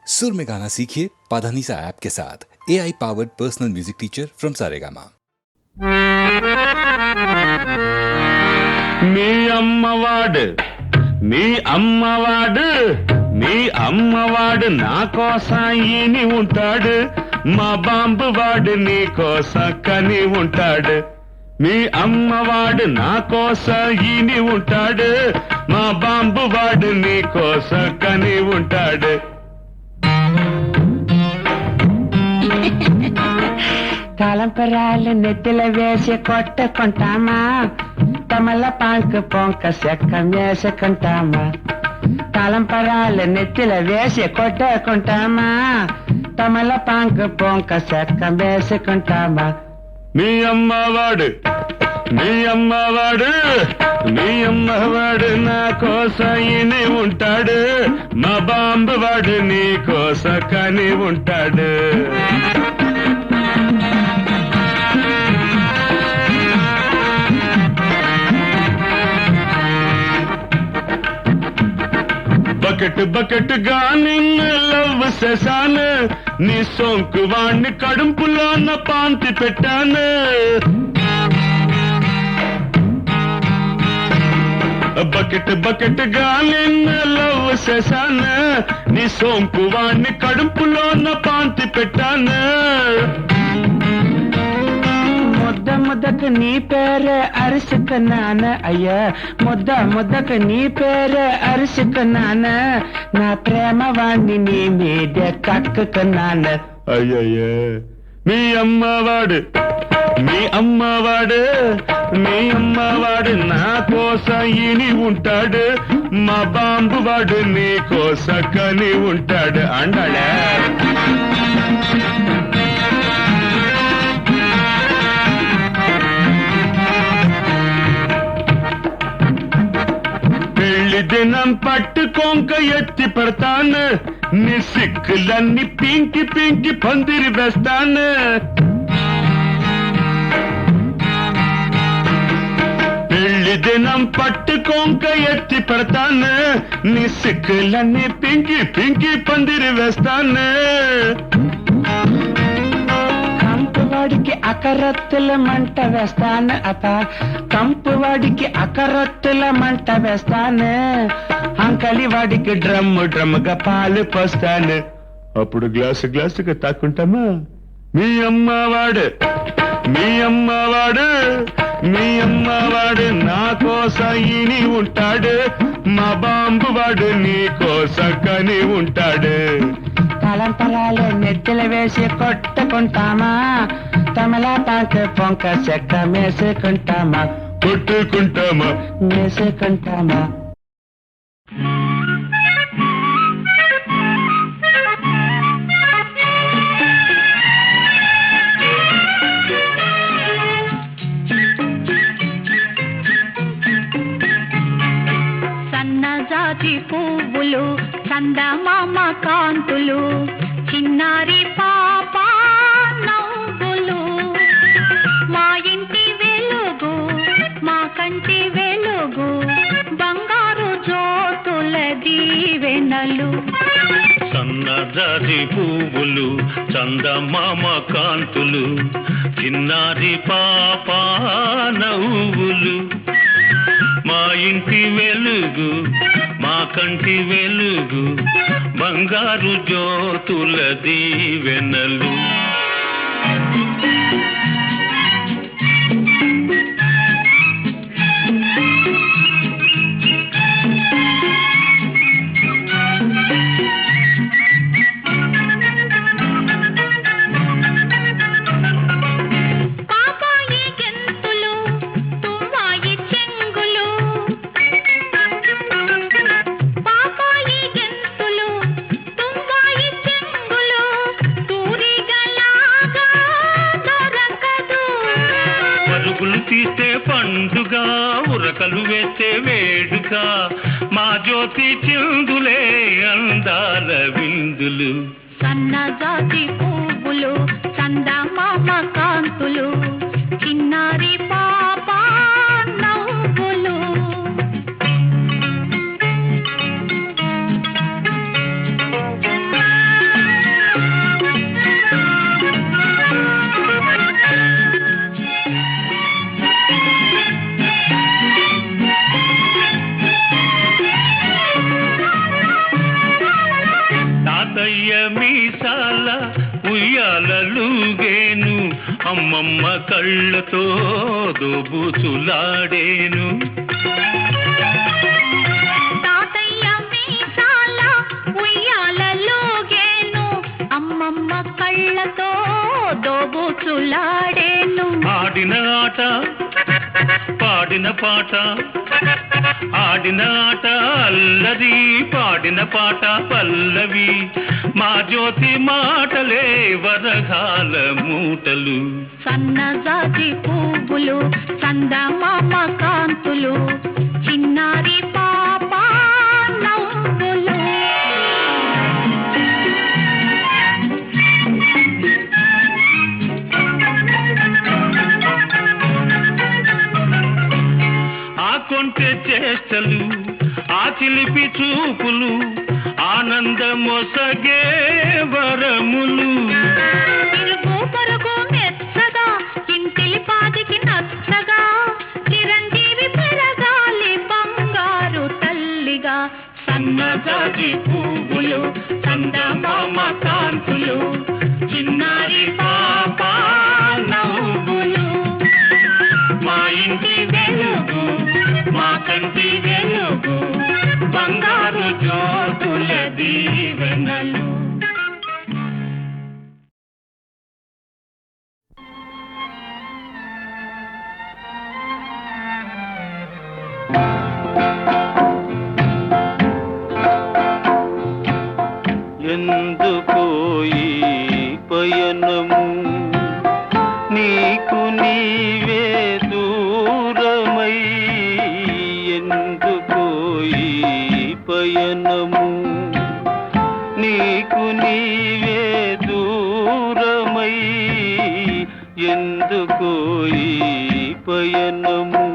सुर में गाना सीखिए पाधानीसा ऐप के साथ। AI powered personal music teacher from Saregama. మీ అమ్మవాడు మీ అమ్మవాడు మీ అమ్మవాడు నా కోసం ఈని ఉంటాడు, మా బాంబు వాడు నీ కోసం కని ఉంటాడు. మీ అమ్మవాడు నా కోసం ఈని ఉంటాడు, మా బాంబు వాడు నీ కోసం కని ఉంటాడు. తలంపరాలు నెత్తిల వేసి కొట్టుకుంటామా, తమల పాంకు పొంక సెక్క వేసుకుంటామా. తలంపరాలు నెత్తిల వేసి కొట్టుకుంటామా, తమల పాంకు పొంక సెక్క వేసుకుంటామా. మీ అమ్మవాడు మీ అమ్మవాడు మీ అమ్మవాడు నా కోసం ఈని ఉంటాడు, మా బాంబు వాడు నీ కోసం కని ఉంటాడు. బకెట్ బకెట్ గా నిన్ను లవ్ చేశాను, నీ సోంకు వాణ్ణి కడుపులో పాంతి పెట్టాను. బకెట్ బకెట్ గా నిన్ను లవ్ చేశాను, నీ సోంకు వాణ్ణి కడుపులో పాంతి పెట్టాను. ముద్ద ముద్దకు నీ పేరే అరుసుకున్నాను అయ్యా, ముద్ద ముద్దకు నీ పేరే అరుసుకున్నాను, నా ప్రేమ వాణ్ణి నీ మీదే కక్కుకున్నాను. అయ్యయ్యే మీ అమ్మవాడు మీ అమ్మవాడు మీ అమ్మవాడు నా కోసం ఈని ఉంటాడు, మా బాంబు వాడు నీ కోసం కని ఉంటాడు అండాడా. పెళ్లి దినం పట్టుకోంక ఎత్తి పెడతాను, నీ సిక్కులన్నీ పింకి పింకి పందిరి వేస్తాను. పెళ్లి దినం పట్టుకోంక ఎత్తి పెడతాను, నీ సిక్కులన్నీ పింకి పింకి పందిరి వేస్తాను. కంపువాడికి అకరత్తుల మంట వేస్తాను అప్ప, కంపువాడికి అకరత్తుల మంట వేస్తాను, అంకలి వాడికి డ్రమ్ము డ్రమ్ముగా పాలు పోస్తాను. అప్పుడు గ్లాసు గ్లాసుగా తాకుంటామా. మీ అమ్మవాడు మీ అమ్మవాడు మీ అమ్మవాడు నా కోసం ఈని ఉంటాడు, మా బాంబు వాడు నీ కోసం కని ఉంటాడు. తలంపరాలు నెత్తిల వేసి కొట్టుకుంటామా, తమలా పాక పొంక చెక్క మేసుకుంటామా, కొట్టుకుంటామా మేసుకుంటామా. సన్నజాతి పువ్వులు చందమామ కాంతులు, చిన్నారి పాప నవ్వులు, మా ఇంటి వెలుగు మా కంటి వెలుగు, బంగారు జ్యోతుల దీవెనలు. సన్నజాజి పువ్వులు చందమామ కాంతులు, చిన్నారి పాప నవ్వులు, మా ఇంటి వెలుగు మా కంటి వెలుగు, బంగారు జ్యోతుల దీవెనలు. తీస్తే పండుగ, ఉరకలు వేస్తే వేడుక, మా జ్యోతి చిందులే అందాల విందులు. సన్నజాతి పువ్వులు చందమామ కాంతులు, చిన్నారి పాప నవ్వులు. తాతయ్య మీసాల ఉయ్యాలలుగేను అమ్మమ్మ కళ్ళతో దోబూచులాడేను తాతయ్య మీసాల ఉయ్యాలలుగేను అమ్మమ్మ కళ్ళతో దోబూచులాడేను ఆడిన ఆట పాడిన పాట ఆడిన ఆట అల్లరి పాడిన పాట పల్లవి మా జ్యోతి మాటలే వరగాల మూటలు సన్నజాజి పువ్వులు చందమామ కాంతులు చిన్నారి పాప నవ్వులు ఆ కొంటె చేష్టలు ఆ చిలిపి చూపులు ఆనందమొసగే వరములు తిరుగు పొరుగు మెచ్చగా ఇంటిలి పాదికి నచ్చగా చిరంజీవి పెరగాలి బంగారు తల్లిగా సన్నజాజి పువ్వులు చందమామ కాంతులు చిన్నారి పాప నవ్వులు మా ఇంటి వెలుగు మా కంటి వెలుగు బంగారు జ్యోతుల దీవెనలు ఎందుకో ఈ పయనము నీకు నీవే దూరమై ఎందుకో ఈ పయనము నీకు నీవే దూరమై ఎందుకో ఈ పయనము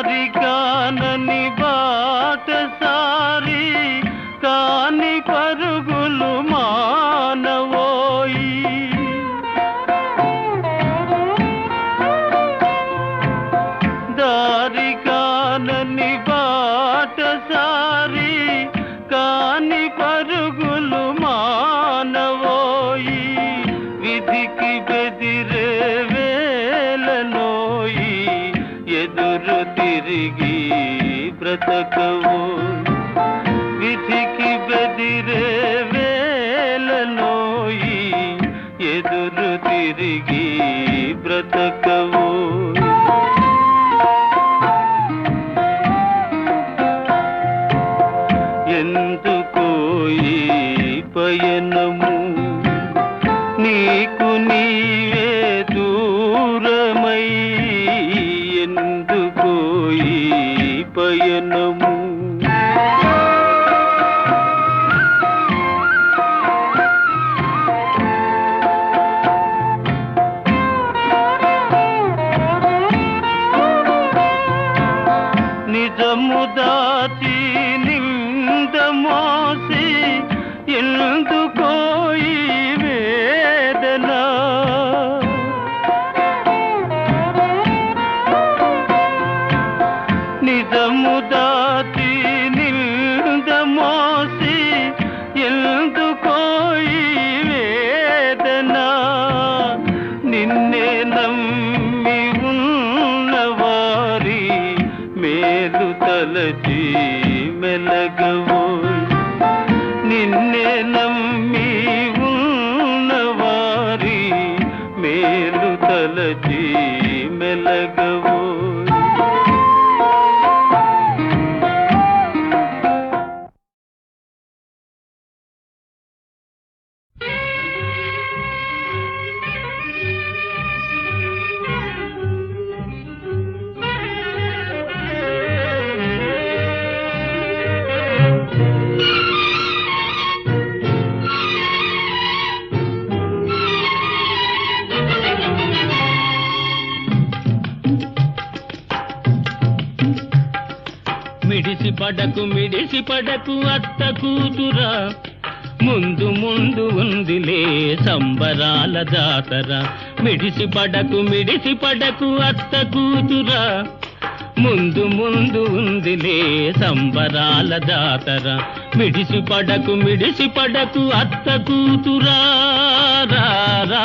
దారిగానని బాటసారి కాని పరుగులు మానవోయి దారిగానని బాటసారి కాని పరుగులు మానవోయి విధికి బెదిరే వేలనోయి ఎదురు తిరిగి బ్రతకవు విధికి బెదిరే వేలనోయి ఎదురు తిరిగి బ్రతకవు ఎందుకో ఈ పయనము నీకు నీవే దూరమై ఎందుకో ఈ పయనము నిజము దాచి నింద మోసి ఎందుకో ఈ వేదన నిజము దాచి నింద మోసి ఎందుకో ఈ వేదన నిన్నే నమ్మి ఉన్నవారి మేలు తలచి మెలగవో నిన్నే నమ్మి ఉన్నవారి మేలు తలచి మెలగవో మిడిసి పడకు అత్త కూతురా ముందు ముందు ఉందిలే సంబరాల జాతర, మిడిసి పడకు అత్త కూతురా. ముందు ముందు ఉందిలే సంబరాల జాతర, మిడిసి పడకు అత్త కూతురా. రా రా.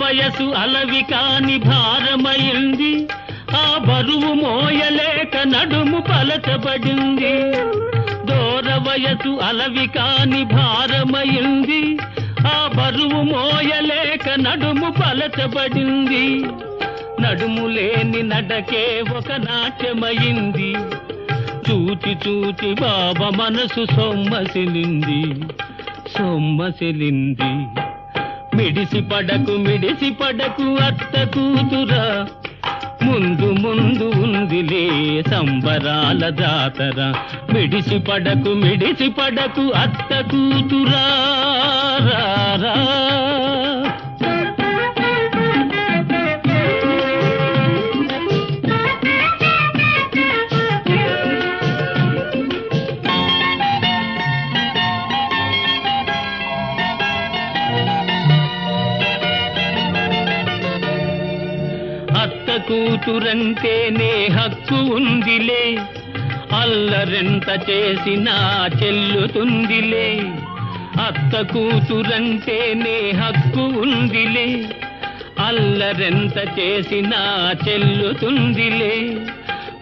వయసు అలవి కాని భారమైంది, ఆ బరువు మోయలేక నడుము పలచబడింది. దూర వయసు అలవి కాని భారమైంది, ఆ బరువు మోయలేక నడుము పలచబడింది. నడుము లేని నడకే ఒక నాట్యమైంది, చూచి చూచి బాబా మనసు సొమ్మసిలింది. మిడిసి పడకు అత్త కూతురా. ముందు ముందు ఉందిలే సంబరాల జాతర, మిడిసి పడకు అత్త కూతురా. రా రా. కూతురంటేనే హక్కు ఉందిలే, అల్లరెంత చేసినా చెల్లుతుందిలే. అత్త కూతురంటేనే హక్కు ఉందిలే, అల్లరెంత చేసినా చెల్లుతుందిలే.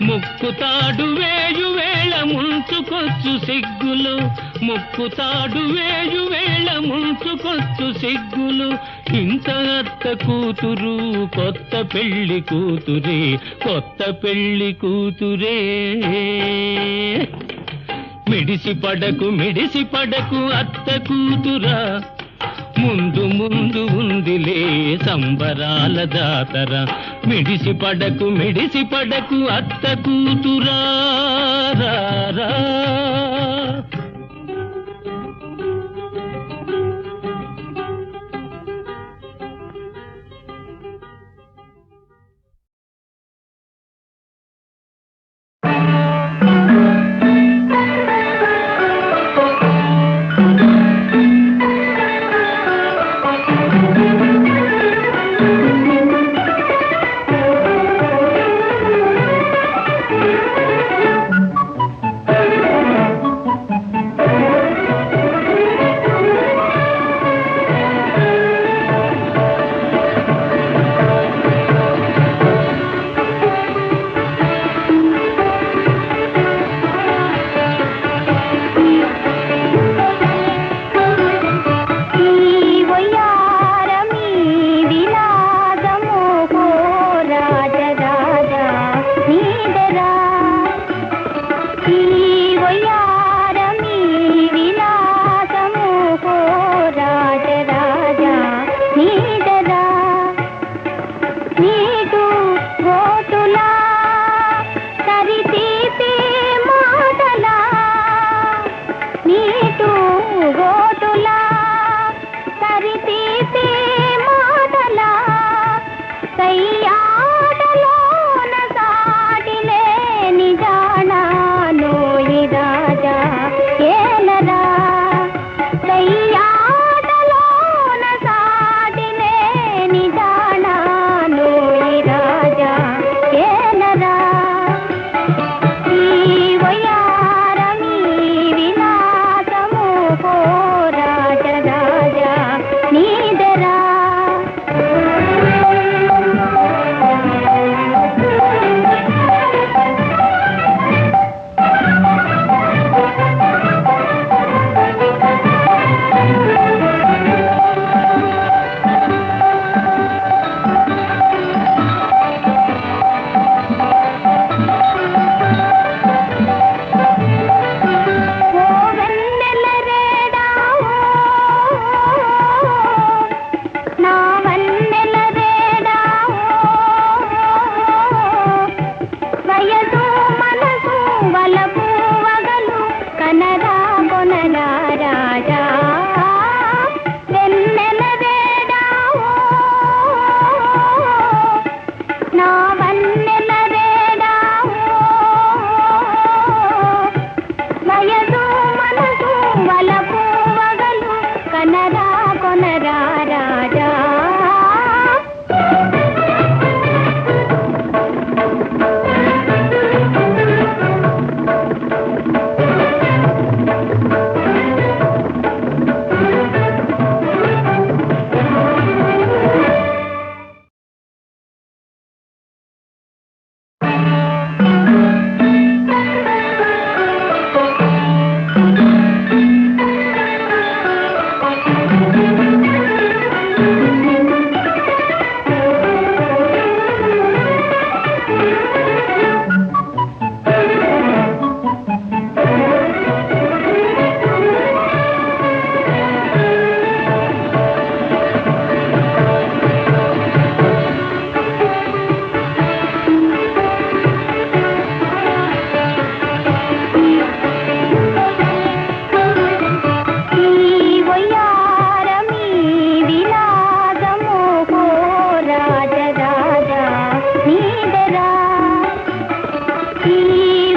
ముక్కుతాడు వేయు వేళ ముంచుకొచ్చు సిగ్గులు, ముక్కుతాడు వేయు వేళ ముంచుకొచ్చు సిగ్గులు. ఇంత అత్త కూతురు కొత్త పెళ్లి కూతురే. మిడిసి పడకు అత్త కూతురా. ముందు ముందు ఉందిలే సంబరాల జాతర, మిడిసి పడకు అత్త కూతురా. రా రా.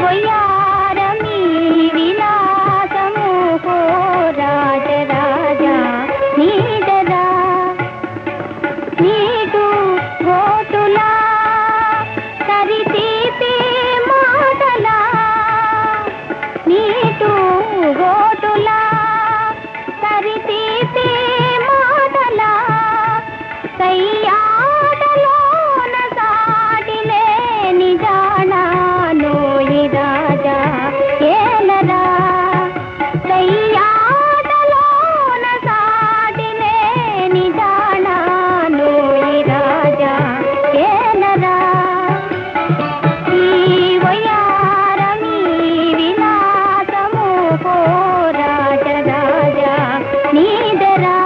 వయ్యారమీ విలాసము హో రాజరాజా నీదరా నీటు గోటులా సరితీపి మాటలా నీటు గోటులా సరితీపి మాటలా సయ్యాటలోన సాటిలేని జానా నోయి రాజా ఏలరా సయ్యాటలోన సాటిలేని జానా నోయి రాజా ఏలరా ఈ వయ్యారమీ విలాసము హో రాజరాజా నీదరా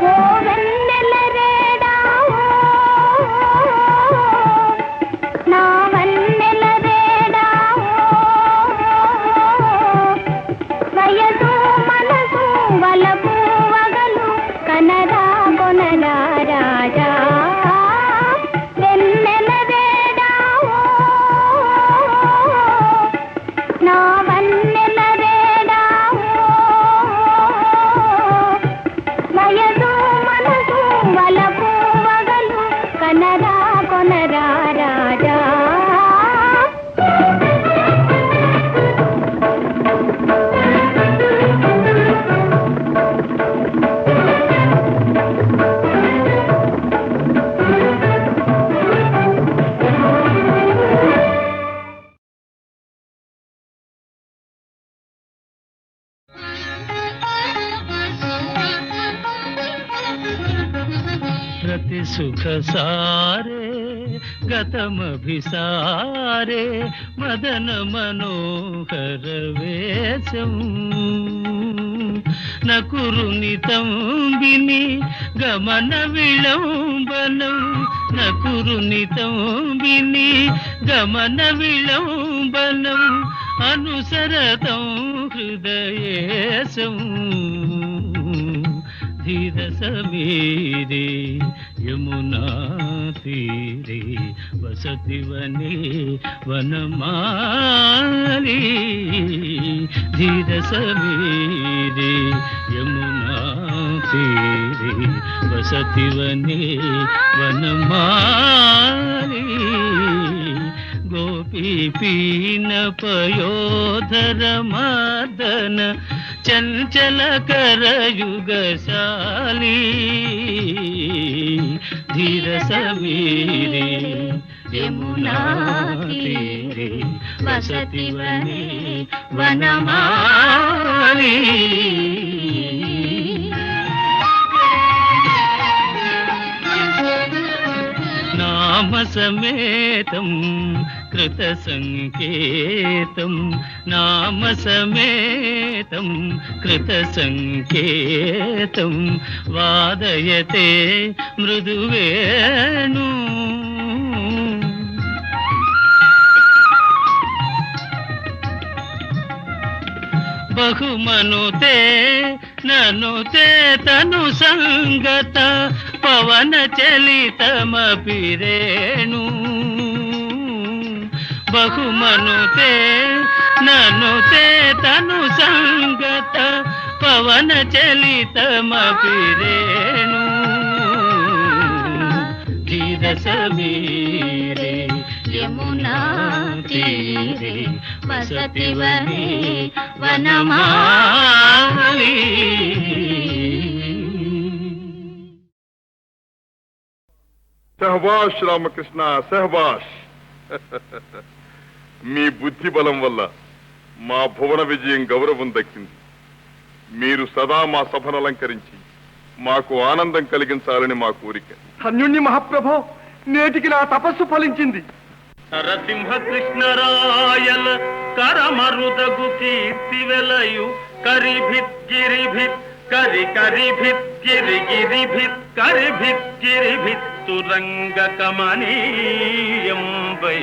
ఓ వెన్నెల రేడావో నా వన్నెల రేడావో వయసు మనసు వలపు వగలు కనరా కొనరా రాజా వెన్నెల రేడావో నా వన్నెల రేడావో వయసు మనసు వలపు వగలు కనరా కొనరా రాజా ప్రతి సుఖ సారే గతమభిసారే మదన మనోహర వేషం నకురునితం విని గమన విళంబనం నకురునితం విని గమన విళంబనం అనుసరతం హృదయేశం ధీర సమీరే యమునా తీరే వసతి వనే వనమాలి ధీర సమీరే యమునా తీరే వసతి వనే వనమాలి గోపీ పీన పయోధర మదన చంచల కరయుగశాలి ధీర సమీరే యమునా తీరే వసతి వనే వనమాలి నామ సమేతం కృత సంకేతం నామ సమేతం కృత సంకేతం వాదయతే మృదువేణు బహుమనుతే ననుతే తను సంగత పవన చలితమపి రేణు బహుమనుతే ననుతే తను సంగత పవన చలితమపి రేణు ధీర సమీరే యమునా తీరే వసతి వనే వనమాలి సహబాష్ రామకృష్ణ సహబాష్ మీ బుద్ధి బలం వల్ల మా భువన విజయం గౌరవం దక్కింది. మీరు సదా మా సభను అలంకరించి మాకు ఆనందం కలిగించాలని మా కోరిక. ధన్యుణ్ణి మహాప్రభో, నేటికి నా తపస్సు ఫలించింది. నరసింహ కృష్ణరాయల కరమరుదగు కీర్తి వెలయు కరిభిత్ గిరిభిత్ కరి కరి భిత్కిరి గిరి భిత్ కరి భిత్కిరి భిత్తురంగ కమనీయం వై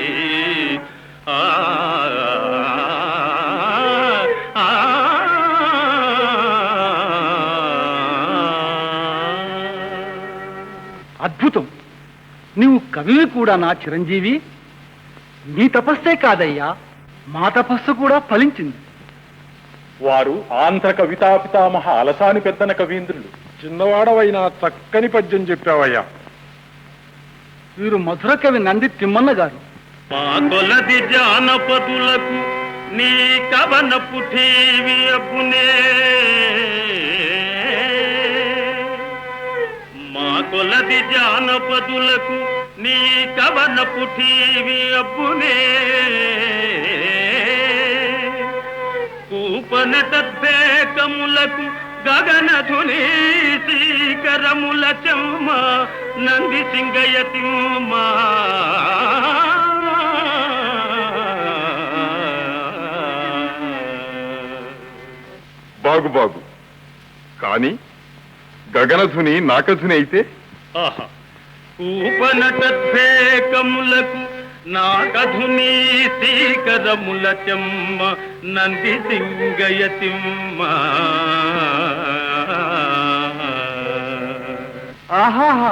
ఆ అద్భుతం. నీవు కవివి కూడా నా చిరంజీవి. నీ తపస్సే కాదయ్యా, మా తపస్సు కూడా ఫలించింది. వారు ఆంధ్ర కవితా పితామహ అలసాని పెద్దన కవీంద్రులు. చిన్నవాడవైనా చక్కని పద్యం చెప్పావయ్యా. వీరు మధుర కవి నంది తిమ్మన్న గారు. మా కొలది జానపదులకు నీ కవన పుఠీవి అప్పునే మా కొలది జానపదులకు నీ కవన పుఠీవి అప్పునే కూపనటద్వేకములకు గగనధుని శ్రీకరముల చెమ్మ నంది సింగయతిమ్మా బాగు బాగు. కానీ గగనధుని నాకధుని అయితే ఆహా కూపనటద్వేకములకు నాకధుని శ్రీకరముల చెమ్మ నంది సింగయతిమ్మ ఆహాహా,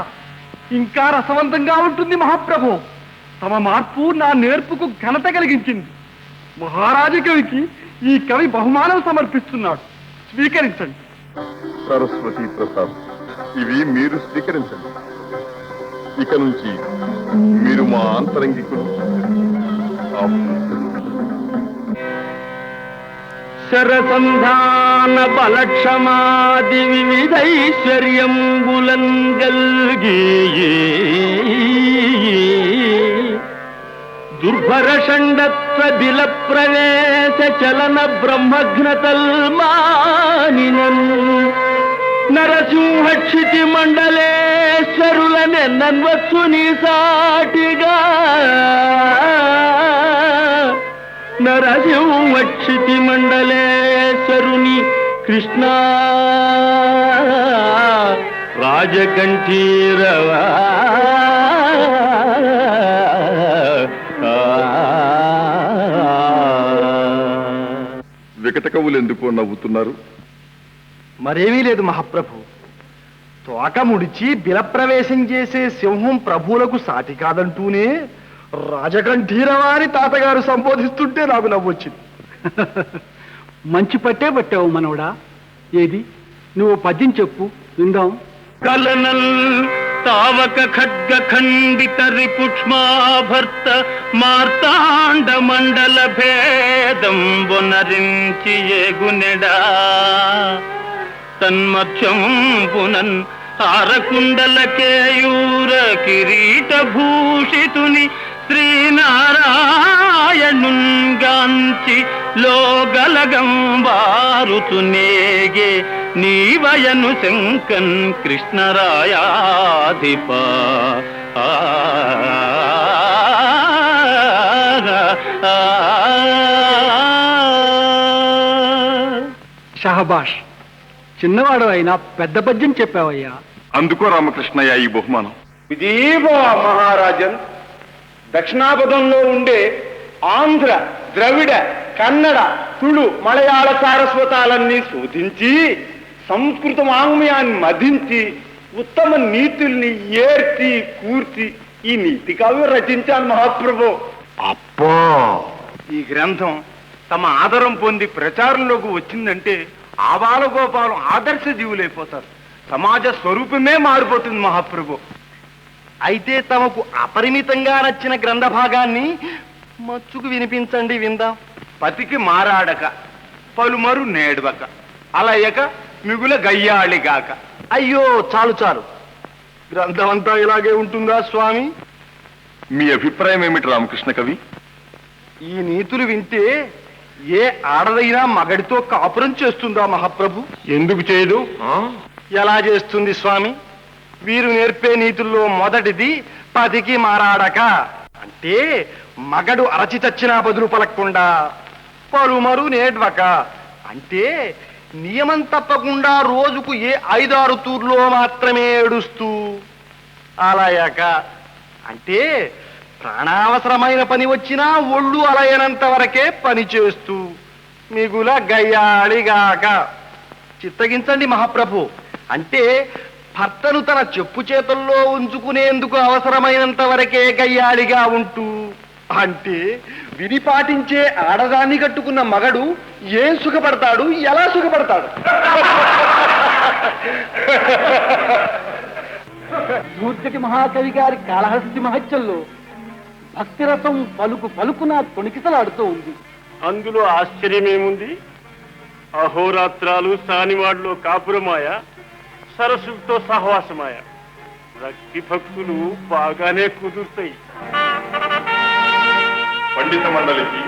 ఇంకా రసవంతంగా ఉంటుంది మహాప్రభు. తమ మార్పు నా నేర్పుకు ఘనత కలిగించింది. మహారాజు కవికి ఈ కవి బహుమానం సమర్పిస్తున్నాడు. స్వీకరించండి. సరస్వతి ప్రసాద్, ఇవి మీరు స్వీకరించండి. ఇక నుంచి మీరు మా ఆంతరంగికులు. శరసంధాన బలక్షమాది వివిధైశ్వర్యంబులన్ గల్గి దుర్భర షండత్వ బిల ప్రవేశ చలన బ్రహ్మఘ్నతల్మానినన్ నరసింహక్షితి మండలేశ్వరులనెన్నన్వచ్చు నీ సాటిగా నరసింహక్షితి మండలేశ్వరుని కృష్ణ రాజకంఠీరవా వికట కవులు ఎందుకో నవ్వుతున్నారు? మరేమీ లేదు మహాప్రభు. తోక ముడిచి బిలప్రవేశం చేసే సింహం ప్రభువులకు సాటి కాదంటూనే రాజకంఠీరవారి తాతగారు సంబోధిస్తుంటే నాకు నవ్వొచ్చింది. మంచి పట్టే పట్టావు మనవడా. ఏది నువ్వు పద్యం చెప్పు, విందాం. కలనల్ తావక ఖడ్గ ఖండిత రిపుక్ష్మాభర్త మార్తాండ మండల భేదం బొనరించి ఏగునెడా తన్మధ్యం పునన్ హారకుండల కేయూర కిరీట భూషితుని శ్రీనారాయణుంగాంచి లోగలగం వారుతునేగే నీవయను శంకన్ కృష్ణరాయాధిప షహబాష్, చిన్నవాడు అయినా పెద్ద పద్యం చెప్పావయ్యా. అందుకో రామకృష్ణయ్య ఈ బహుమానం. విజీవో మహారాజన్. దక్షిణాపథంలో ఉండే ఆంధ్ర, ద్రవిడ, కన్నడ, తుళు, మలయాళ సారస్వతాలన్నీ శోధించి సంస్కృత వాంగ్మయాన్ని మదించి ఉత్తమ నీతుల్ని ఏర్చి కూర్చి ఈ నీతి కావ్యం రచించాను మహాప్రభు. అప్పో, ఈ గ్రంథం తమ ఆదరం పొంది ప్రచారంలోకి వచ్చిందంటే ఆబాలగోపాలం ఆదర్శ జీవులైపోతారు. సమాజ స్వరూపమే మారిపోతుంది మహాప్రభు. అయితే తమకు అపరిమితంగా నచ్చిన గ్రంథ భాగాన్ని మచ్చుకు వినిపించండి, విందాం. పతికి మారాడక పలుమరు నేడవక అలయక మిగుల గయ్యాళిగాక. అయ్యో చాలు చాలు, గ్రంథం అంతా ఇలాగే ఉంటుందా స్వామి? మీ అభిప్రాయం ఏమిటి రామకృష్ణ కవి? ఈ నీతులు వింటే ఏ ఆడదైనా మగడితో కాపురం చేస్తుందా మహాప్రభు? ఎందుకు చేయదు? ఎలా చేస్తుంది స్వామి? వీరు నేర్పే నీతుల్లో మొదటిది పతికి మారాడక అంటే మగడు అరచి చచ్చినా బదులు పలక్కుండా, పలుమరు నేడ్వక అంటే నియమం తప్పకుండా రోజుకు 5-6 తూర్లో మాత్రమే ఏడుస్తూ అలాయాక అంటే ప్రాణావసరమైన పని వచ్చినా ఒళ్ళు అలయనంత వరకే పని చేస్తూ మిగుల గయ్యాళిగాక. చిత్తగించండి మహాప్రభు, అంటే భర్తను తన చెప్పు చేతుల్లో ఉంచుకునేందుకు అవసరమైనంత వరకే గయ్యాళిగా ఉంటూ, అంటే విధి పాటించే ఆడదాన్ని కట్టుకున్న మగడు ఏం సుఖపడతాడు, ఎలా సుఖపడతాడు? ధూర్జటి మహాకవి గారి కాళహస్తి మహత్యంలో భక్తిరసం పలుకు పలుకున తొణికిసలాడుతూ ఉంది. అందులో ఆశ్చర్యమేముంది? అహోరాత్రాలు సానివాడలో కాపురమాయ, సరస్సుతో సహవాసమాయ. భక్తి భక్తులు బాగానే కుదురుతాయి. పండిత మండలికి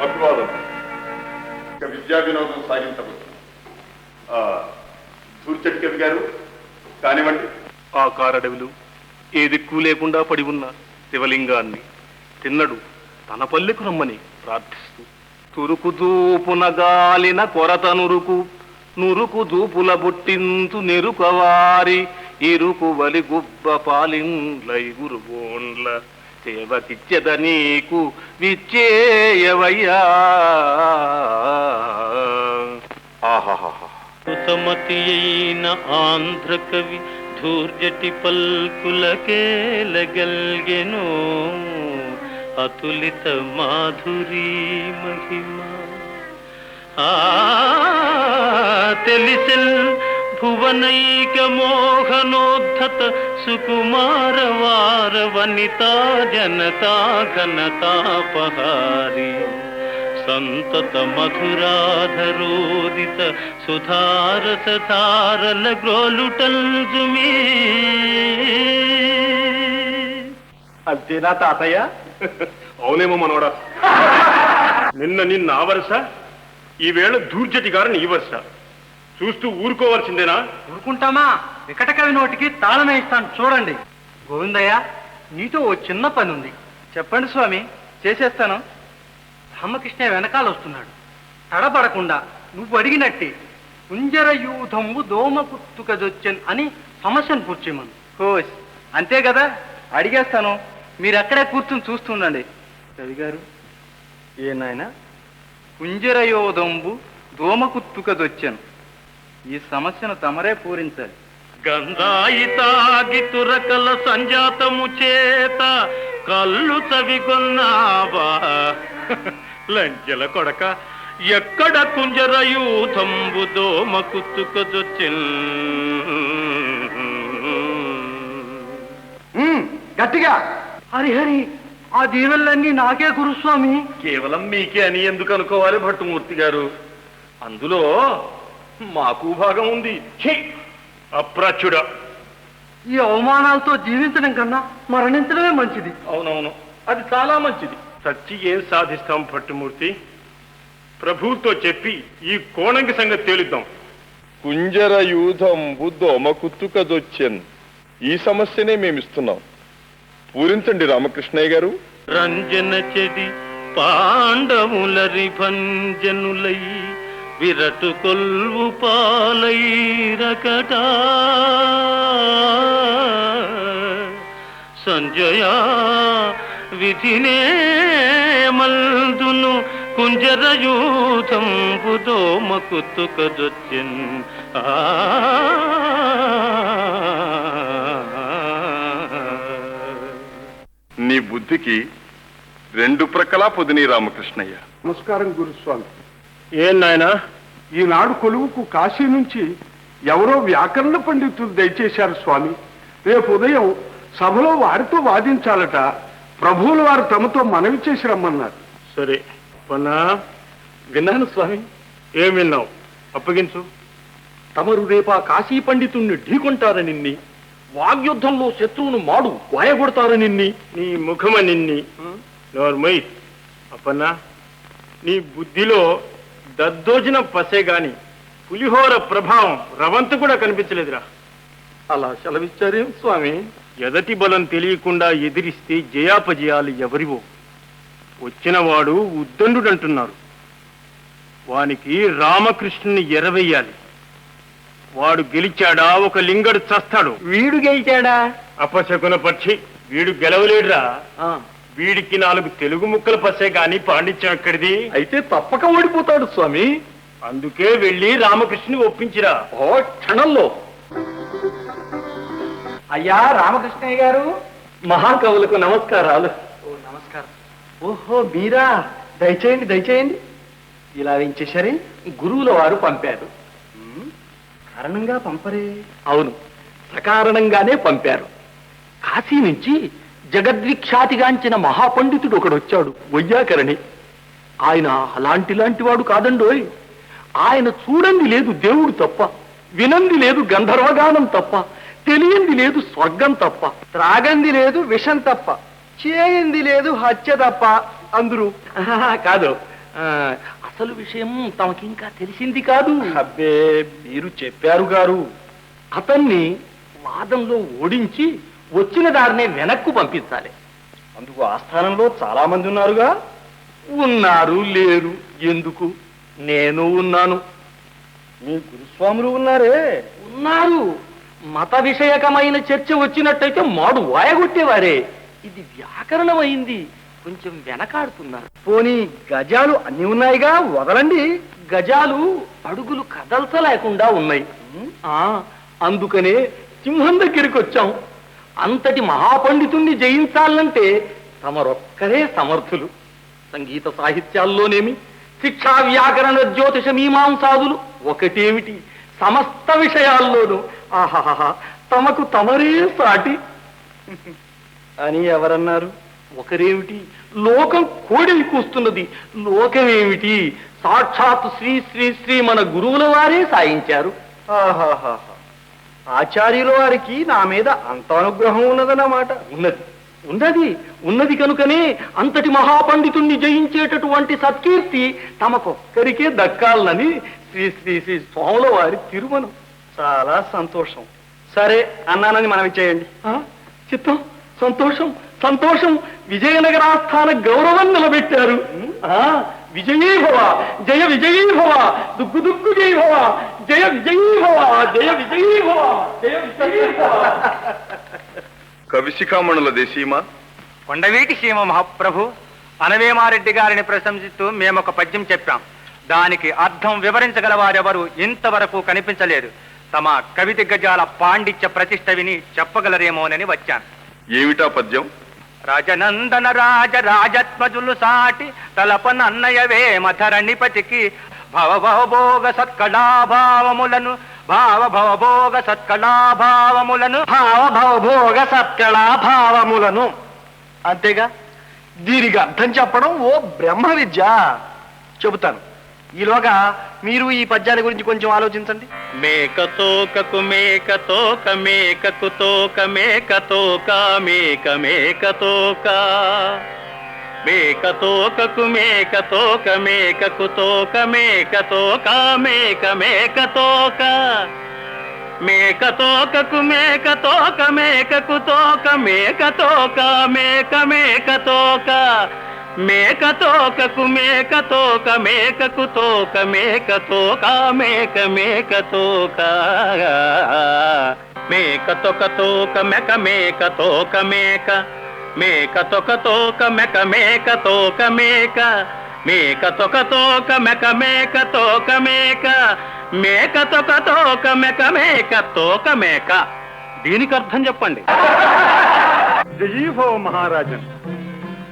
అభివాదం. ఇక విద్యా వినోదం సాగించవచ్చు. దూర్చటి కవి గారు కానివ్వండి. ఆ కారడవిలు ఏ దిక్కు లేకుండా పడి ఉన్న శివలింగాన్ని తిన్నడు తన పల్లెకు రమ్మని ప్రార్థిస్తూ, తురుకు దూపున గాలిన కొరత నురుకు దూపుల బొట్టింతు నెరుకవారి ఇరుకు వలి గుబ్బ పాలిండ్లైగురు బోండ్ల సేవకిచ్చెద నీకు విచ్చేయవయ్యా. సుతమతి అయిన ఆంధ్ర కవి ధూర్జటి పల్కులకేలగల్గెనో అతులిత మాధురీ మహిమ. తెలిసెల్ భువనైక మోహనోద్ధత సుకుమార వార వనితా జనతా ఘనతాపహారి సంతత మధురాధరోదిత సుధారస ధారల గ్రోలుటల్జుమీ. అంతేనా తాతయ్య? అవునేమో మనోడా. నిన్న ఆ వరుస, ఈవేళ దూర్జటి గారిని ఈ వరుస. చూస్తూ ఊరుకోవాల్సిందేనా? ఊరుకుంటామా? వికట కవి నోటికి తాళమే ఇస్తాను, చూడండి. గోవిందయ్య, నీతో ఓ చిన్న పని ఉంది. చెప్పండి స్వామి, చేసేస్తాను. రామకృష్ణ వెనకాల వస్తున్నాడు. తడబడకుండా నువ్వు అడిగినట్టే కుంజర యూధంబు దోమ కుత్తుకదొచ్చన్ అని సమస్యను కూర్చేమను. కోస్ అంతే కదా, అడిగేస్తాను. మీరు అక్కడే కూర్చుని చూస్తుండండి. కవి గారు, ఏ నాయన? కుంజరయోధంబు దోమ కుత్తుకదొచ్చను, ఈ సమస్యను తమరే పూరించాలి. గంధాయితాగితురకల సంజాతము చేత కళ్ళు చవిగొన్నావా లంజల కొడక, ఎక్కడ కుంజరయూథంబు దోమ కుత్తుకదొచ్చెన్. గట్టిగా హరిహరి, ఆ దీవెళ్ళన్నీ నాకే గురుస్వామి. కేవలం మీకే అని ఎందుకు అనుకోవాలి భట్టుమూర్తి గారు? అందులో మాకు భాగం ఉంది. అప్రాచ్యుడా, ఈ అవమానాలతో జీవించడం కన్నా మరణించడమే మంచిది. అవునవును, అది చాలా మంచిది. సచ్చి ఏం సాధిస్తాం భట్టుమూర్తి? ప్రభువుతో చెప్పి ఈ కోణంకి సంగతి తేలుద్దాం. కుంజర యూధంబు దోమ కుత్తుకదొచ్చెన్, ఈ సమస్యనే మేమిస్తున్నాం. పూరించండి రామకృష్ణయ్య గారు. రంజన చెడి పాండవులరి భంజనులై విరటు కొల్వు పాలైరకటా సంజయా విధినే మల్దును కుంజరయూథంబు దోమ కుత్తుకదొచ్చెన్. నీ బుద్ధికి రెండు ప్రక్కలా పొదిని రామకృష్ణయ్య. నమస్కారం గురుస్వామి. ఏం నాయనా? ఈనాడు కొలువుకు కాశీ నుంచి ఎవరో వ్యాకరణ పండితులు దయచేశారు స్వామి. రేపు ఉదయం సభలో వారితో వాదించాలట. ప్రభువుల వారు తమతో మనవి చేసి రమ్మన్నారు. సరే పన్నా, విన్నాను స్వామి. ఏం విన్నావు? అప్పగించు. తమరు రేపా కాశీ పండితుణ్ణి ఢీకొంటారనిన్ని, వాగ్యుద్ధంలో శత్రువును మాడు వాయగొడతారనిన్ని. నీ ముఖమ నిన్ని నోర్మై. అప్పన్నా, నీ బుద్ధిలో దద్దోజన పసే గాని పులిహోర ప్రభావం రవంత కూడా కనిపించలేదురా. అలా సెలవిచ్చారేం స్వామి? ఎదటి బలం తెలియకుండా ఎదిరిస్తే జయాపజయాలు ఎవరివో. వచ్చినవాడు ఉద్దండుడంటున్నారు. వానికి రామకృష్ణుని ఎరవేయాలి. వాడు గెలిచాడా ఒక లింగడు చస్తాడు. వీడు గెలిచాడా? అపశకున పక్షి, వీడు గెలవలేడురా. వీడికి 4 తెలుగు ముక్కలు పసే గాని పాండిత్యం ఎక్కడిది? అయితే తప్పక ఓడిపోతాడు స్వామి. అందుకే వెళ్ళి రామకృష్ణుని ఒప్పించిరా. ఓ క్షణంలో. అయ్యా రామకృష్ణయ్య గారు. మహాకవులకు నమస్కారాలు. నమస్కారం. ఓహో మీరా, దయచేయండి దయచేయండి. ఇలా వేయించేశారే? గురువుల వారు పంపారు. కారణంగా పంపరే? అవును, సకారణంగానే పంపారు. కాశీ నుంచి జగద్విఖ్యాతిగాంచిన మహాపండితుడు ఒకడొచ్చాడు, వైయాకరణి. ఆయన అలాంటి వాడు కాదండోయ్. ఆయన చూడంది లేదు దేవుడు తప్ప, వినంది లేదు గంధర్వగానం తప్ప, తెలియంది లేదు స్వర్గం తప్ప, త్రాగంది లేదు విషం తప్ప, చేయింది లేదు హత్య తప్ప అందరూ. కాదు, అసలు విషయం తమకింకా తెలిసింది కాదు. అబ్బే మీరు చెప్పారు గారు. అతన్ని వాదంలో ఓడించి వచ్చిన దారినే వెనక్కు పంపించాలి. అందుకు ఆస్థానంలో చాలా మంది ఉన్నారుగా. ఉన్నారు లేరు ఎందుకు, నేను ఉన్నాను. మీ గురుస్వాములు ఉన్నారే? ఉన్నారు. మత విషయకమైన చర్చ వచ్చినట్టయితే మాడు వాయగొట్టేవారే. ఇది వ్యాకరణమైంది, కొంచెం వెనకాడుతున్నారు. పోనీ గజాలు అన్ని ఉన్నాయిగా, వదలండి. గజాలు అడుగులు కదల్చలేకుండా ఉన్నాయి. అందుకనే సింహం దగ్గరికి వచ్చాం. అంతటి మహాపండితుణ్ణి జయించాలంటే తమరొక్కరే సమర్థులు. సంగీత సాహిత్యాల్లోనేమి, శిక్షా వ్యాకరణ జ్యోతిష మీమాంసాదులు ఒకటేమిటి, సమస్త విషయాల్లోనూ ఆహాహా తమకు తమరే సాటి అని ఎవరన్నారు? ఒకరేమిటి, లోకం కోడెలు కూస్తున్నది. లోకమేమిటి, సాక్షాత్ శ్రీ శ్రీ శ్రీ మన గురువుల వారే సాయించారు. ఆహాహా, ఆచార్యుల వారికి నా మీద అంత అనుగ్రహం ఉన్నదన్నమాట. ఉన్నది కనుకనే అంతటి మహాపండితుణ్ణి జయించేటటువంటి సత్కీర్తి తమకొక్కరికే దక్కాలని శ్రీ శ్రీ శ్రీ స్వాముల వారి తిరుమణం. చాలా సంతోషం. సరే అన్నానని మనం ఇచ్చేయండి. చిత్తం, సంతోషం సంతోషం. విజయనగరాస్థాన గౌరవం నిలబెట్టారు. విజయీభవ, జయ విజయీభవ, దుగ్గు దుగ్గు జయభవ, జయ విజయీభవ, జయ విజయీభవ, జయ విజయీభవ. కవిశిఖామణుల దేశీమా, కొండవీటి సీమ మహాప్రభు, అనవేమారెడ్డి గారిని ప్రశంసిస్తూ మేమొక పద్యం చెప్పాం. దానికి అర్థం వివరించగల వారెవరు ఇంతవరకు కనిపించలేదు. తమ కవి దిగ్గజాల పాండిత్య ప్రతిష్ట విని చెప్పగలరేమోనని వచ్చాను. ఏమిటా పద్యం? రాజనందన రాజత్మజులు సాటి తలపనన్నయవే మధరణిపతికి భవభవభోగ సత్కళాభావములను భావభవభోగ సత్కళాభావములను భావభవభోగ సత్కళాభావములను. అంతేగా, దీనికి అర్థం చెప్పడం ఓ బ్రహ్మ విద్య. చెబుతాను. ఈలోగా మీరు ఈ పద్యాల గురించి కొంచెం ఆలోచించండి. మేకతోకకు మేకతోక మేకకు తోక మేకతోక మేక మేకతోక మేకతోకకు మేకతోక మేకకు తోక మేకతోక మేక మేకతోక మేకతోకకు మేకతోక మేకకు తోక మేకతోక మేక మేకతోక మేకతోకకు మేకతోక మేకకు తోక మేకతోక మేక మేకతోక మేకతోక తోక మెక మేకతోక మేక మేకతోక తోక మెక మేకతోక మేక మేకతోక తోక మెక మేకతోక మేక మేకతోక తోక మెక మేకతోక మేక. దీనికి అర్థం చెప్పండి. జయీభవ మహారాజన్.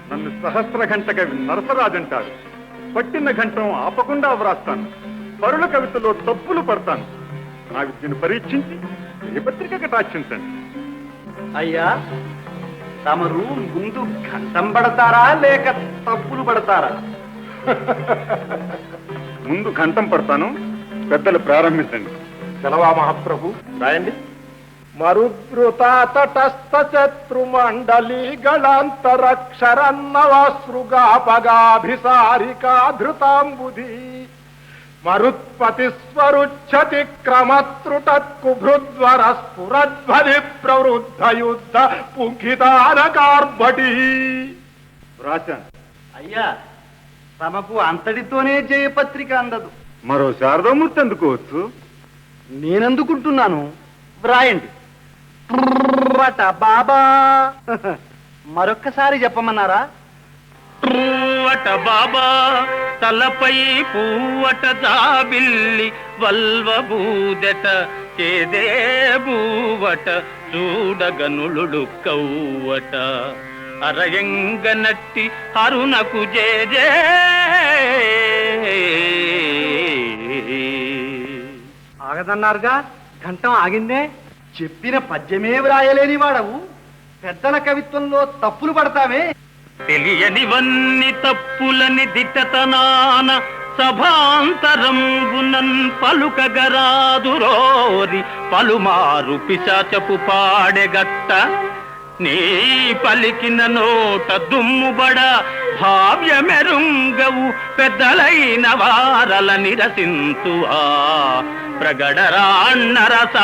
నన్ను సహస్ర ఘంట కవి నరసరాజంటారు. పట్టిన ఘంటం ఆపకుండా వ్రాస్తాను. పరుల కవితలో తప్పులు పడతాను. నా విద్యను పరీక్షించి ఏ పత్రిక కటాక్షించండి. అయ్యా, తమరు ముందు ఘంటం పడతారా లేక తప్పులు పడతారా? ముందు ఘంటం పడతాను. పెద్దలు ప్రారంభించండి. సెలవా మహాప్రభు. రాయండి. మరుద్రుత తటస్థ శత్రు మండలి గళాంతరక్షరన్నవసృగాపగాభిసారికా ధృతాంబుధి మరుత్పతి స్వరుచ్చతి క్రమత్రుటత్కుభృద్వర స్ఫురధ్వని ప్రవృద్ధ యుద్ధ పుంఖితానకార్భటి. రాశాను. అయ్యా, తమకు అంతటితోనే జయపత్రిక అందదు. మరో శారదామూర్తి అందుకోవచ్చు. నేనందుకుంటున్నాను, వ్రాయండి. ట్రవ్వట బాబా. మరొక్కసారి చెప్పమన్నారా? పువ్వట బాబా తలపై పువ్వట జాబిల్లి వల్వ బూదట చేదే బూవట చూడగనులు కవ్వట అరయంగనట్టి అరుణకు జేజే. ఆగదన్నారుగా, ఘంటం ఆగిందే. చెప్పిన పద్యమే వ్రాయలేని వాడవు, పెద్దల కవిత్వంలో తప్పులు పడతావే. తెలియనివన్నీ తప్పులని దిట్టతనాన సభాంతరంబునన్ పలుకగరాదురోరి పలుమారు పిశాచపు పాడెగట్ట నీ పలికిన నోట దుమ్ముబడ భావ్యమెరుంగవు పెద్దలైన వారల నిరసింతువా ప్రగడరాన్నరస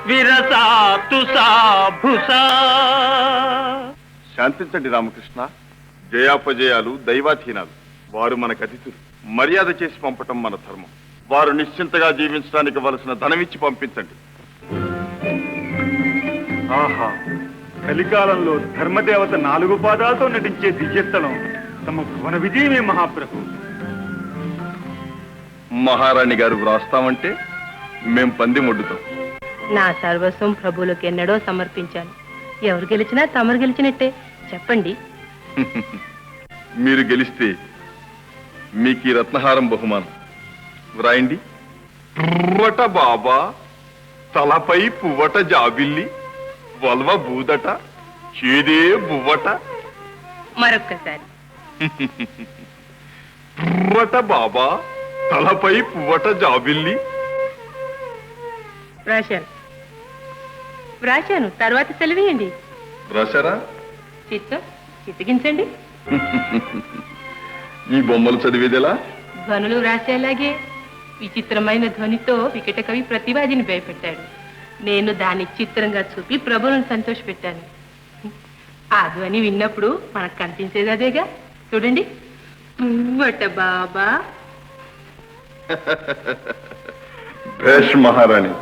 విరసా తుసా భుసా. శాంతించండి రామకృష్ణ. జయాపజయాలు దైవాధీనాలు. వారు మనకు అతిథులు. మర్యాద చేసి పంపటం మన ధర్మం. వారు నిశ్చింతగా జీవించడానికి వలసిన ధనమిచ్చి పంపించండి. ఆహా, కలికాలంలో ధర్మదేవత 4 పాదాలతో నటించే దివ్యస్థలం తమ భువన విజయమే మహాప్రభు. మహారాణి గారు వ్రాస్తామంటే మేం పంది మొడ్డుతాం. నా సర్వస్వం ప్రభువులకు ఎన్నడో సమర్పించాను. ఎవరు గెలిచినా తమరు గెలిచినట్టే. చెప్పండి. మీరు గెలిస్తే మీకు ఈ రత్నహారం బహుమానం. వ్రాయండి. పువ్వట బాబా తలపై పువ్వట జాబిల్లి వల్వ బూదట చేదే బువ్వట. మరొక్కసారి. పువ్వట బాబా తలపై పువ్వట జాబిల్లి. వ్రాశాను. తర్వాత సెలవేయండి. రాశారా? చిత్తగించండి. ఈ బొమ్మలు చదివేదెలా? ధ్వనులు రాసేలాగే. విచిత్రమైన ధ్వనితో వికట కవి ప్రతివాదిని భయపెట్టాడు. నేను దాన్ని చిత్రంగా చూపి ప్రభువులను సంతోషపెట్టాను. ఆ ధ్వని విన్నప్పుడు మనకు కనిపించేది అదేగా. చూడండి. పువ్వట బాబా. భేష్ మహారాణి,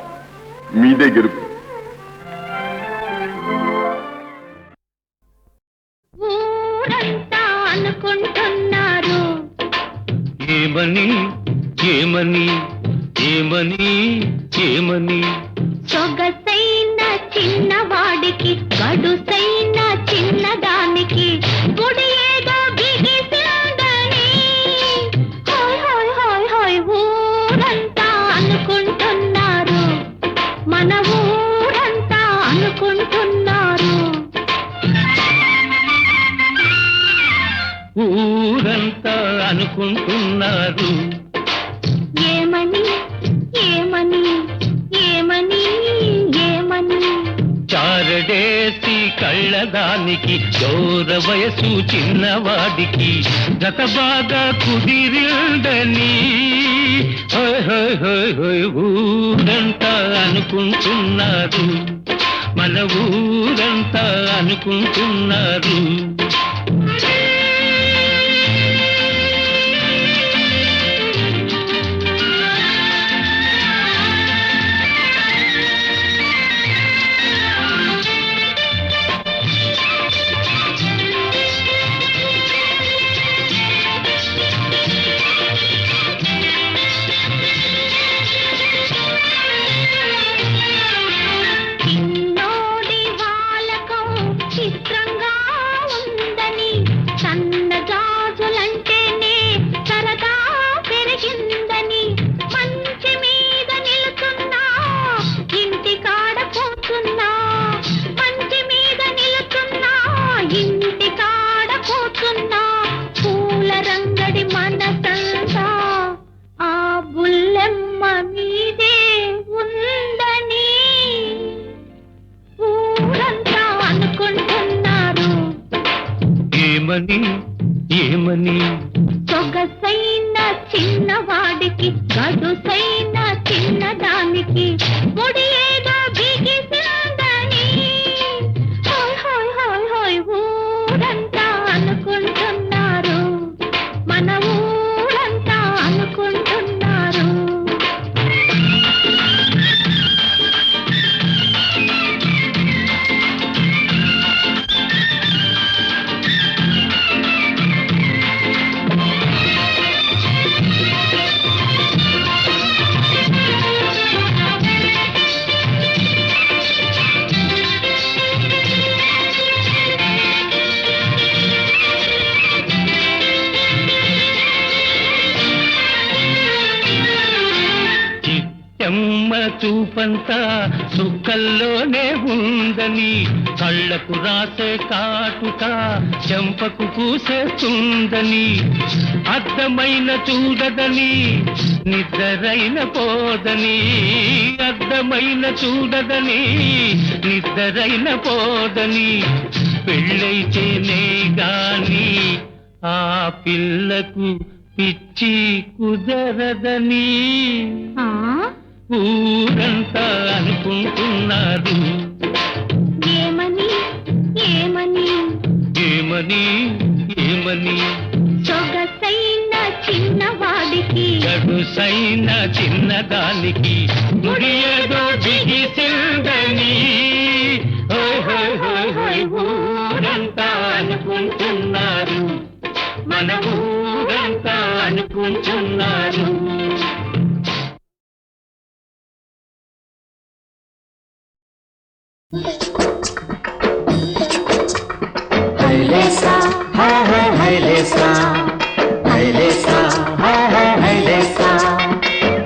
మీదే గెలుపు. ఊరంతా అనుకుంటున్నారు ఏమని ఏమని ఏమని ఏమని సొగసైన చిన్నవాడికి గడుసైన చిన్నదానికి గుడి ఏదో బిగిసిందని హాయ్ హాయ్ హాయ్ హాయ్ ఊరంతా అనుకుంటున్నారు. మన ఊరంతా అనుకుంటున్నారు. ఊరంతా అనుకుంటున్నారు. ఏమని ఏమని ఏమని ఏమని చారడేసి కళ్ళదానికి దూర వయసు చిన్నవాడికి గత బాగా కుదిరిందని హోయ్ హోయ్ హోయ్ హోయ్ ఊరంతా అనుకుంటున్నారు. మన ఊరంతా అనుకుంటున్నారు. చిన్నోడి వాలకం చిత్రంగా ఉందని సన్నజాజులంటేనే సరదా పెరిగిందని మంచి మీద నిలుతున్నా ఇంటి కాడ కూర్చున్నా మంచి మీద నిలుతున్నా ఇంటి కాడ కూర్చున్నా పూల రంగడి మనసంతా ఆ బుల్లెమ్మ మీదే ఉందని ఊరంతా అనుకుంటున్నారు. ఏమని ఏమని సొగసైన చిన్నవాడికి గడుసైన చిన్నదానికి ముడి ఏదో బిగిసిందని హాయ్ హాయ్ హాయ్ హాయ్ ఊరంతా అనుకుంటున్నారు. మన ఊరంతా చూపంతా సుక్కల్లోనే ఉందని, కళ్ళకు రాసే కాటుక చెంపకు పూసేస్తుందని, అద్దమైన చూడదని నిద్రైన పోదని, అద్దమైన చూడదని నిద్రైన పోదని, పెళ్ళైతేనే గాని ఆ పిల్లకు పిచ్చి కుదరదని ఊరంతా అనుకుంటున్నారు. ఏమని ఏమని ఏమని ఏమని సొగసైన చిన్నవాడికి గడుసైన చిన్నదానికి గుడి ఏదో బిగిసిందని ఊరంతా అనుకుంటున్నారు, మన ఊరంతా అనుకుంటున్నారు. హైలేసా హై హై హైలేసా హైలేసా హై హై హైలేసా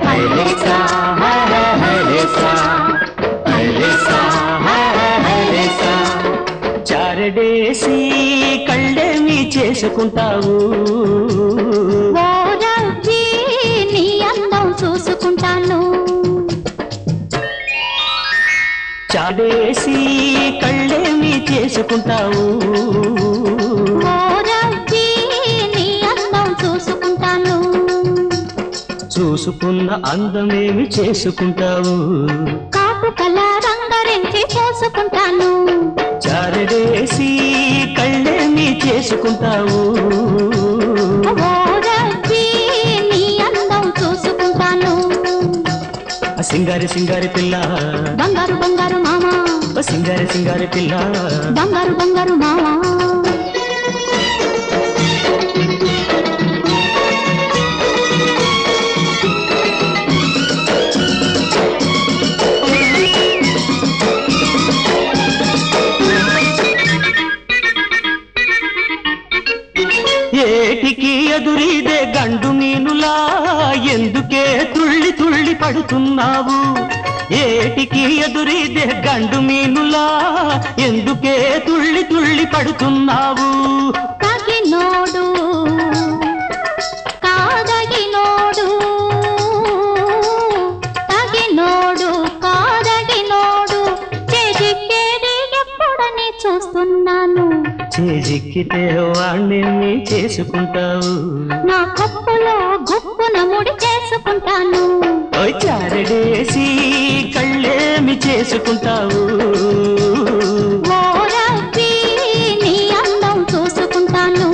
హైలేసా హై హై హైలేసా హైలేసా హై హై హైలేసా. చారడేసి కళ్ళేమి చేసుకుంటావు, ఓ రవ్వి నీ అందం చూసుకుంటాను. చాడేసి కళ్ళేమి చేసుకుంటావు, ఓ రవ్వి నీ అందం చూసుకుంటాను. చూసుకున్న అందమేమి చేసుకుంటావు, కాటుకల రంగరించి చూసుకుంటాను. చారడేసి కళ్ళేమి చేసుకుంటావు, ఓ రవ్వి నీ అందం చూసుకుంటాను. సింగారి సింగారి పిల్ల బంగారు బంగారు మామ, సింగారి సింగారి పిల్ల బంగారు బంగారు మామ. ఏటికి ఎదురీదే గండు మీనులా ఎందుకే తుళ్ళి తుళ్ళి పడుతున్నావు, ఏటికి ఎదురీదే గండు మీనులా ఎందుకే తుళ్ళి తుళ్ళి పడుతున్నావు. కాకినోడు కాదగినోడు, కాకినోడు కాదగినోడు, చేజిక్కేది ఎప్పుడని చూస్తున్నాను. చేజిక్కితే వాణ్ణి చేసుకుంటావు, నా కప్పులో గుప్పున ముడి చేసుకుంటాను. చారడేసి కళ్ళేమి చేసుకుంటావు, ఓ రవ్వి నీ అందం చూసుకుంటాను.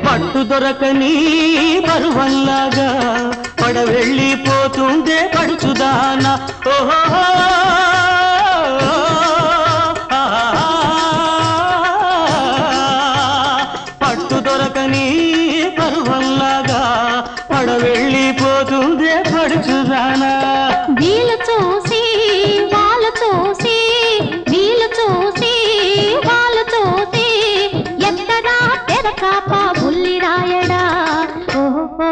పట్టు దొరకని పరువల్లాగా పడవెళ్ళిపోతుందే పడుచుదానా. ఓహో పట్టు దొరకని పరువల్లాగా పడవెళ్ళిపోతుందే పడుచుదానా. వీలు చూసి వాళ్ళు చూసి, వీలు చూసి వాళ్ళు చూసి, ఎత్తడా తెరకాప బుల్లి రాయడా. ఓహో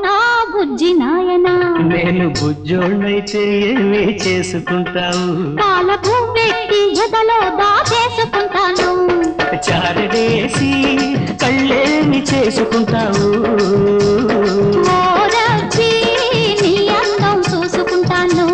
నా బుజ్జి నాయనా, నేను బుజ్జోళ్ళైతే ఏమి చేసుకుంటావు, పాల పువ్వెట్టి ఎదలో దాచేసుకుంటాను. చారడేసి కళ్ళేమి చేసుకుంటావు, ఓ రవ్వి నీ అందం చూసుకుంటాను.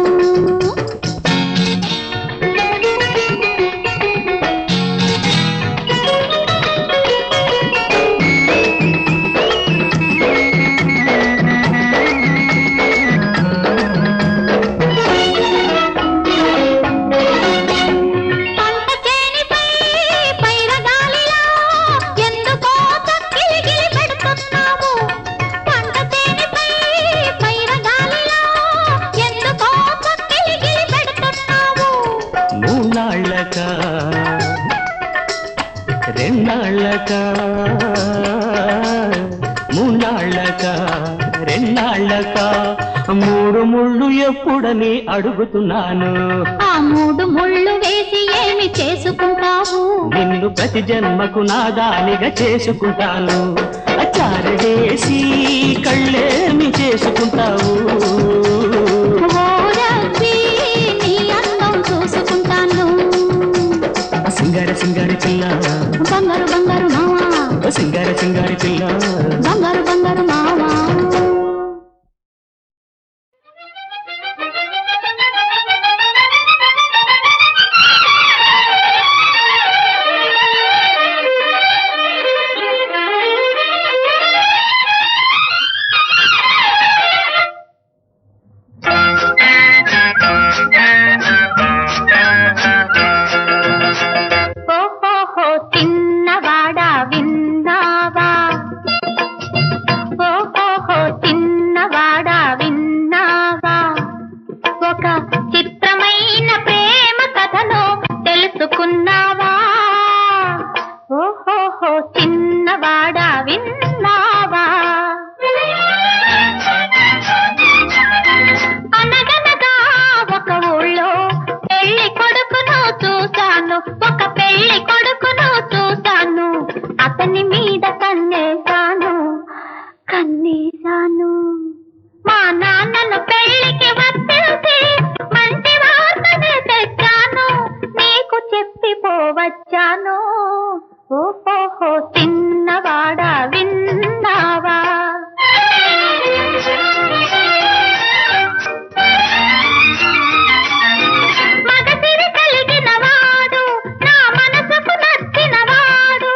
పంట చేనిపై పైరగాలిలా ఎందుకో తక్కిలిగిలి పెడుతున్నావు, పంట చేనిపై పైరగాలిలా ఎందుకో తక్కిలిగిలి పెడుతున్నావు. మూనాళ్ళక రెండాళ్ళక మూనాళ్ళక రెండాళ్ళక మూడు ముళ్ళు ఎప్పుడని అడుగుతున్నాను. ఆ మూడు ముళ్ళు వేసి ఏమి కళ్ళేమి చేసుకుంటావు నిన్ను ప్రతి జన్మకు నాదానిగా చేసుకుంటాను చారడేసి కళ్ళేమి చేసుకుంటావు ఓ రబ్బీ, నీ అందం చూసుకుంటాను సింగార సింగారి పిల్ల బంగారు బంగారు మావా సింగార సింగారి పిల్ల బంగారు బంగారు మావా ఓహోహో చిన్నవాడా విన్నావా ఓహోహో చిన్నవాడా విన్నావా ఒక చిత్రమైన ప్రేమ కథను తెలుసుకున్నావా ఓహోహో చిన్నవాడా విన్నావా అనగనగా ఒక ఊళ్ళో పెళ్లి కొడుకును చూశాను ఒక పెళ్లి కొడుకును చూశాను అతని మీద కన్నేశాను కన్నేశాను మా నాన్నను పెళ్లికి వత్తించి మంచి వార్తనే తెచ్చాను నీకు చెప్పిపోవచ్చాను ఓహోహో చిన్నవాడా విన్నావా మగసిరి కలిగిన వాడు నా మనసుకు నచ్చిన వాడు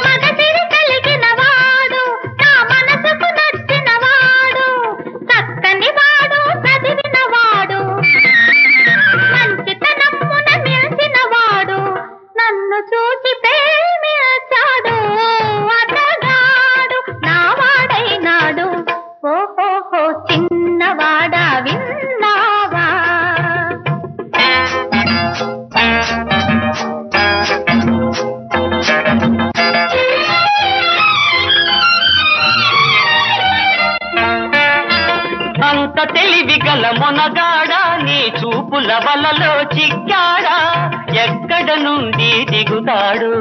మగసిరి కలిగిన వాడు నా మనసుకు నచ్చిన వాడు చక్కని వాడు చదివిన వాడు మంచితనమున మిల్చిన వాడు నన్ను చూసి ప్రేమించాడు అతగాడు నా వాడైనాడు ఓహోహో చిన్నవాడా విన్నావా అంత తెలివి గల మొనగాడా నీ చూపుల వలలో చిక్కాడా ఎక్కడ నుండి దిగుతాడు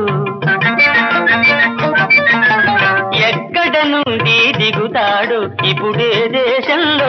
ఎక్కడ నుండి దిగుతాడు ఇప్పుడే దేశంలో